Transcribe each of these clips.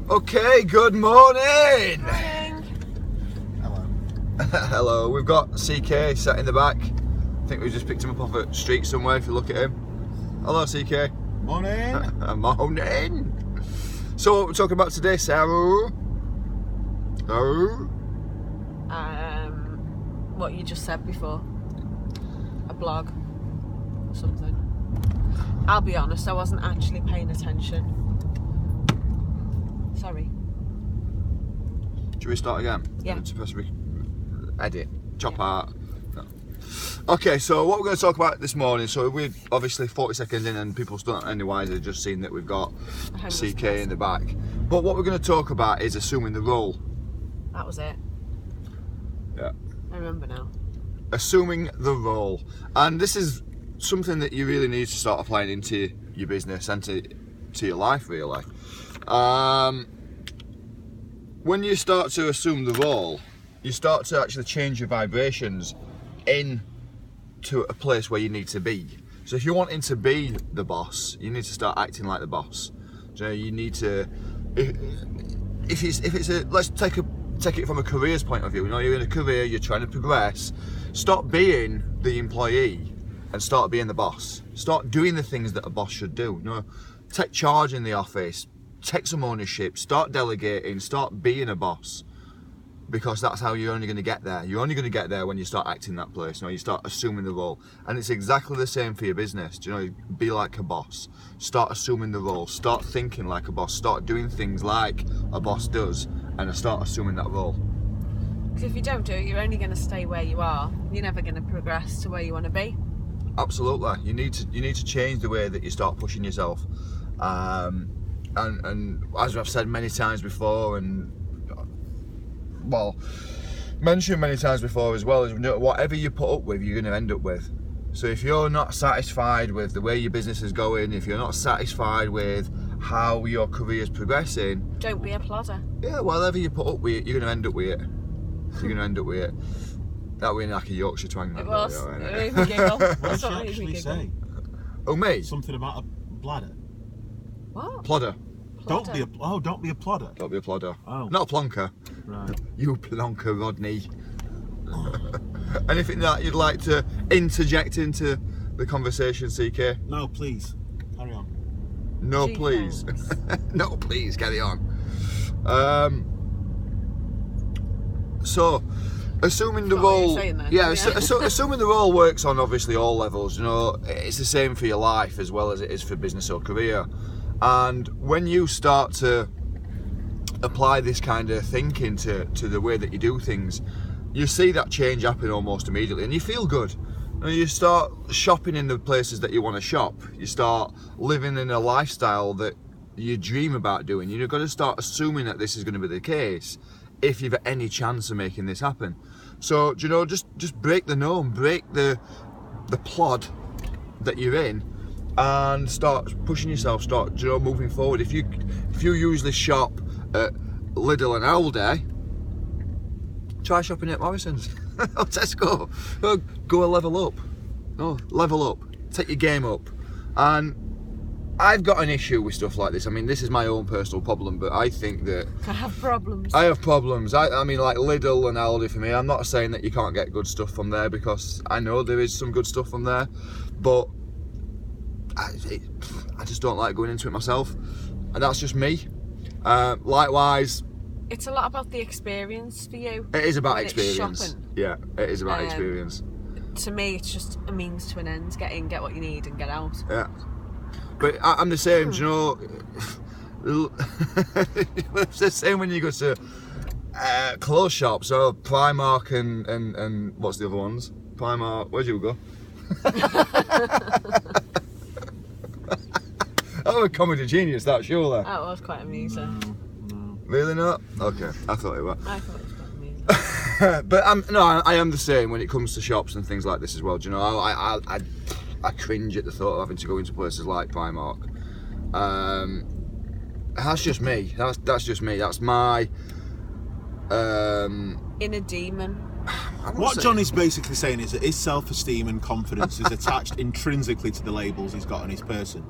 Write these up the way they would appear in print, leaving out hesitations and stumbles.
Okay, good morning. Morning. Hello. Hello, we've got CK sat in the back. I think we just picked him up off a street somewhere if you look at him. Hello, CK. Morning. Morning. So what we're talking about today, Sarah? What you just said before. A blog or something. I'll be honest, I wasn't actually paying attention. Sorry. Should we start again? Yeah. It's supposed to be edit, chop out. No. Okay, so what we're going to talk about this morning, so we're obviously 40 seconds in and people still not any wiser, just seen that we've got CK in the back. But what we're going to talk about is assuming the role. That was it. Yeah. I remember now. Assuming the role. And this is something that you really need to start applying into your business and to your life, really. When you start to assume the role, you start to actually change your vibrations into a place where you need to be. So if you're wanting to be the boss, you need to start acting like the boss. So you need to, if it's a, let's take it from a careers point of view. You know, you're in a career, you're trying to progress. Stop being the employee and start being the boss. Start doing the things that a boss should do. You know, take charge in the office. Take some ownership, start delegating, start being a boss, because that's how you're only going to get there. You're only going to get there when you start acting that place, you know, you start assuming the role. And it's exactly the same for your business. You know, be like a boss, start assuming the role, start thinking like a boss, start doing things like a boss does, and start assuming that role. Because if you don't do it, you're only going to stay where you are. You're never going to progress to where you want to be. Absolutely. You need to change the way that you start pushing yourself. And as I've said many times before, and well, mentioned many times before as well, is whatever you put up with, you're going to end up with. So if you're not satisfied with the way your business is going, if you're not satisfied with how your career is progressing, don't be a plodder. Yeah, whatever you put up with, you're going to end up with it. You're going to end up with it. That was like a Yorkshire twang. It was. It made me giggle. What That's did what you made me actually giggle. say? Oh, me? Something about a bladder. What? Plodder. Don't be a plodder. Don't be a plodder. Oh. Not a plonker. Right. You plonker, Rodney. Anything that you'd like to interject into the conversation, CK? No, please. Carry on. No, Gee, please. thanks. No, please, carry on. So, assuming the That's what role, you're saying then. yeah, Yeah. assuming the role works on obviously all levels. You know, it's the same for your life as well as it is for business or career. And when you start to apply this kind of thinking to the way that you do things, you see that change happen almost immediately, and you feel good. And you start shopping in the places that you want to shop. You start living in a lifestyle that you dream about doing. You've got to start assuming that this is going to be the case if you've any chance of making this happen. So, you know, just break the norm, break the plod that you're in, and start pushing yourself. Start, you know, moving forward. If you usually shop at Lidl and Aldi, try shopping at Morrison's or Tesco. Go a level up. No, level up. Take your game up. And I've got an issue with stuff like this. I mean, this is my own personal problem, but I think that I have problems. I have problems. I mean, like Lidl and Aldi for me. I'm not saying that you can't get good stuff from there, because I know there is some good stuff from there, but I just don't like going into it myself, and that's just me. Likewise, it's a lot about the experience for you. it is about when it's experience. shopping. Yeah, it is about experience. To me, it's just a means to an end. Get in, get what you need, and get out. Yeah, but I'm the same. Do you know? It's the same when you go to clothes shops, so Primark and what's the other ones? Primark. Where'd you go? I'm a comedy genius, that surely. That was quite amusing. No. Really not? Okay, I thought it was. I thought it was quite amusing. But I am the same when it comes to shops and things like this as well. Do you know? I cringe at the thought of having to go into places like Primark. That's just me. That's just me. That's my Inner demon. What John is basically saying is that his self-esteem and confidence is attached intrinsically to the labels he's got on his person.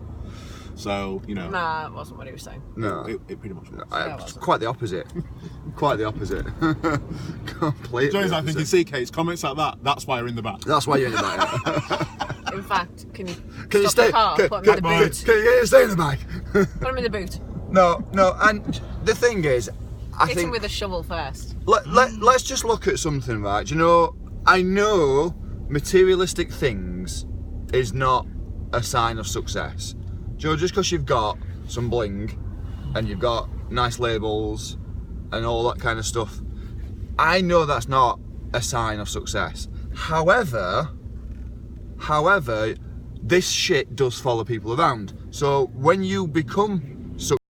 So, you know. Nah, that wasn't what he was saying. No. It pretty much was. It's quite the opposite. Quite the opposite. Completely. Johnny's like opposite. thinking, CK's comments like that, that's why you're in the back. That's why you're in the back. In fact, can you You stop stay? the car, put him in the boot? Can you stay in the back? Put him in the boot. No. And the thing is, I Hit him think with a shovel first. let's just look at something, right? Do you know, I know materialistic things is not a sign of success. Do you know, just because you've got some bling and you've got nice labels and all that kind of stuff, I know that's not a sign of success. However, this shit does follow people around. So when you become